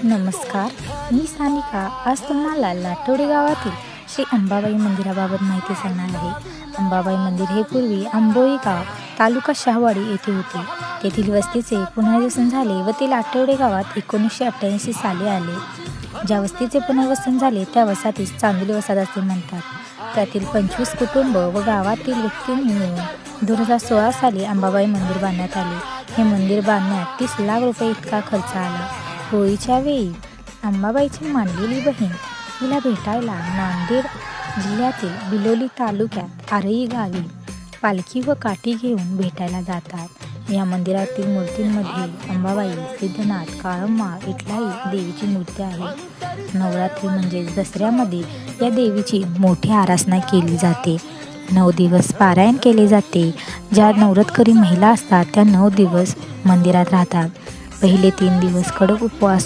नमस्कार, मी सानिका आज तुम्हाला लाटोडे गावातील श्री अंबाबाई मंदिराबाबत माहिती सांगणार आहे. अंबाबाई मंदिर हे पूर्वी आंबोळी गाव, तालुका शहावाडी येथे होते. तेथील वस्तीचे पुनर्वसन झाले व ते लाटोडे गावात 1988 साली आले. ज्या वस्तीचे पुनर्वसन झाले त्या वसाहतीस चांदोली वसाहत असे म्हणतात. त्यातील 25 कुटुंब व गावातील व्यक्तींनी मिळून 2016 साली अंबाबाई मंदिर बांधण्यात आले. हे मंदिर बांधण्यात 30 लाख रुपये इतका खर्च आला. होळीच्या वेळी अंबाबाईची मानलेली बहीण हिला भेटायला नांदेड जिल्ह्यातील बिलोली तालुक्यात आरई गावी पालखी व काठी घेऊन भेटायला जातात. या मंदिरातील मूर्तींमध्ये अंबाबाई, सिद्धनाथ, काळम्मा, इटलाई देवीची मूर्ती आहे. नवरात्री म्हणजे दसऱ्यामध्ये या देवीची मोठी आराधना केली जाते. 9 दिवस पारायण केले जाते. ज्या नवरात्रकरी महिला असतात त्या 9 दिवस मंदिरात राहतात. पहिले 3 दिवस कडक उपवास